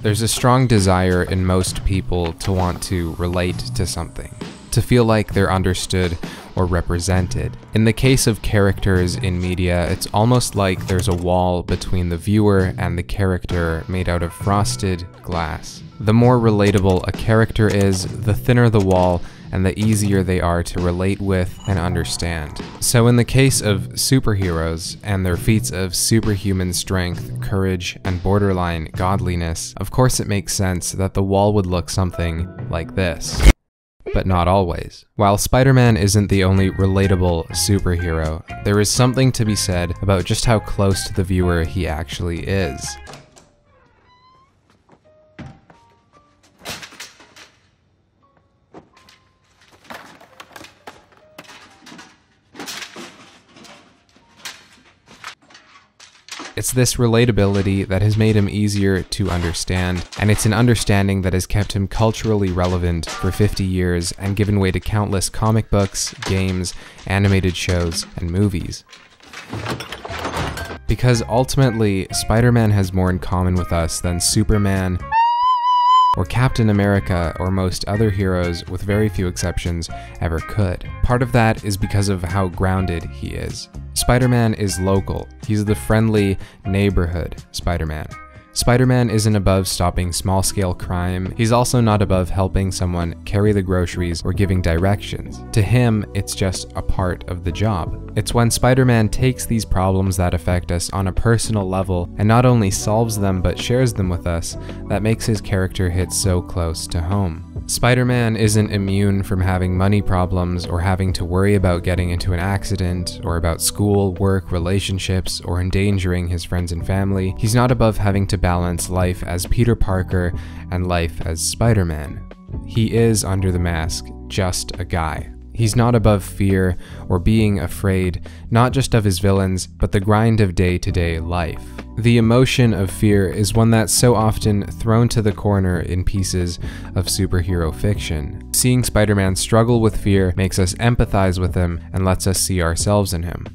There's a strong desire in most people to want to relate to something, to feel like they're understood or represented. In the case of characters in media, it's almost like there's a wall between the viewer and the character made out of frosted glass. The more relatable a character is, the thinner the wall and the easier they are to relate with and understand. So in the case of superheroes and their feats of superhuman strength, courage, and borderline godliness, of course it makes sense that the wall would look something like this. But not always. While Spider-Man isn't the only relatable superhero, there is something to be said about just how close to the viewer he actually is. It's this relatability that has made him easier to understand, and it's an understanding that has kept him culturally relevant for 50 years and given way to countless comic books, games, animated shows, and movies. Because ultimately, Spider-Man has more in common with us than Superman, or Captain America, or most other heroes, with very few exceptions, ever could. Part of that is because of how grounded he is. Spider-Man is local. He's the friendly neighborhood Spider-Man. Spider-Man isn't above stopping small-scale crime. He's also not above helping someone carry the groceries or giving directions. To him, it's just a part of the job. It's when Spider-Man takes these problems that affect us on a personal level and not only solves them but shares them with us that makes his character hit so close to home. Spider-Man isn't immune from having money problems or having to worry about getting into an accident or about school, work, relationships, or endangering his friends and family. He's not above having to balance life as Peter Parker and life as Spider-Man. He is, under the mask, just a guy. He's not above fear or being afraid, not just of his villains, but the grind of day-to-day life. The emotion of fear is one that's so often thrown to the corner in pieces of superhero fiction. Seeing Spider-Man struggle with fear makes us empathize with him and lets us see ourselves in him.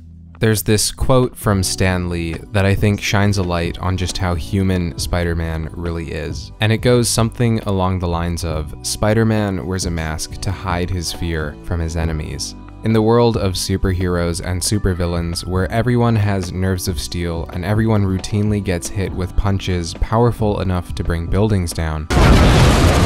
There's this quote from Stan Lee that I think shines a light on just how human Spider-Man really is. And it goes something along the lines of, Spider-Man wears a mask to hide his fear from his enemies. In the world of superheroes and supervillains, where everyone has nerves of steel and everyone routinely gets hit with punches powerful enough to bring buildings down,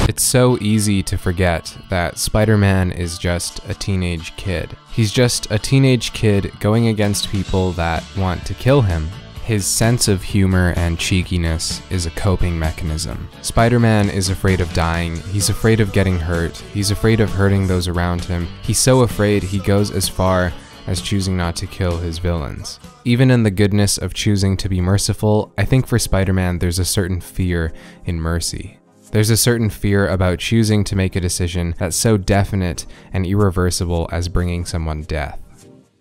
it's so easy to forget that Spider-Man is just a teenage kid. He's just a teenage kid going against people that want to kill him. His sense of humor and cheekiness is a coping mechanism. Spider-Man is afraid of dying, he's afraid of getting hurt, he's afraid of hurting those around him. He's so afraid he goes as far as choosing not to kill his villains. Even in the goodness of choosing to be merciful, I think for Spider-Man there's a certain fear in mercy. There's a certain fear about choosing to make a decision that's so definite and irreversible as bringing someone death.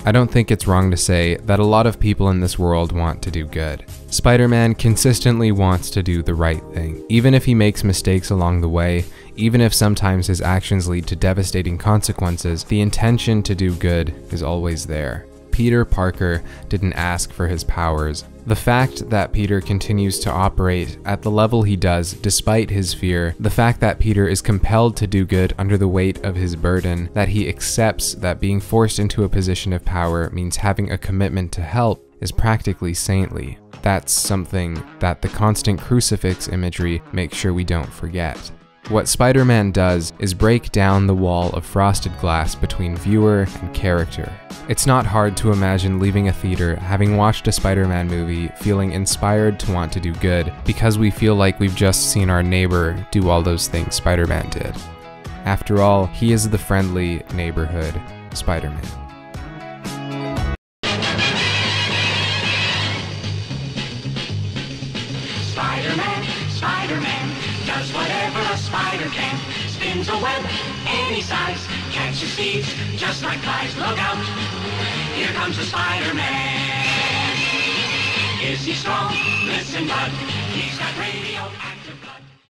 I don't think it's wrong to say that a lot of people in this world want to do good. Spider-Man consistently wants to do the right thing. Even if he makes mistakes along the way, even if sometimes his actions lead to devastating consequences, the intention to do good is always there. Peter Parker didn't ask for his powers. The fact that Peter continues to operate at the level he does despite his fear, the fact that Peter is compelled to do good under the weight of his burden, that he accepts that being forced into a position of power means having a commitment to help, is practically saintly. That's something that the constant crucifix imagery makes sure we don't forget. What Spider-Man does is break down the wall of frosted glass between viewer and character. It's not hard to imagine leaving a theater having watched a Spider-Man movie feeling inspired to want to do good because we feel like we've just seen our neighbor do all those things Spider-Man did. After all, he is the friendly neighborhood Spider-Man. Spider-Man does whatever a spider can. Spins a web any size, catches thieves just like flies. Look out, here comes the Spider-Man. Is he strong? Listen, bud, he's got radio.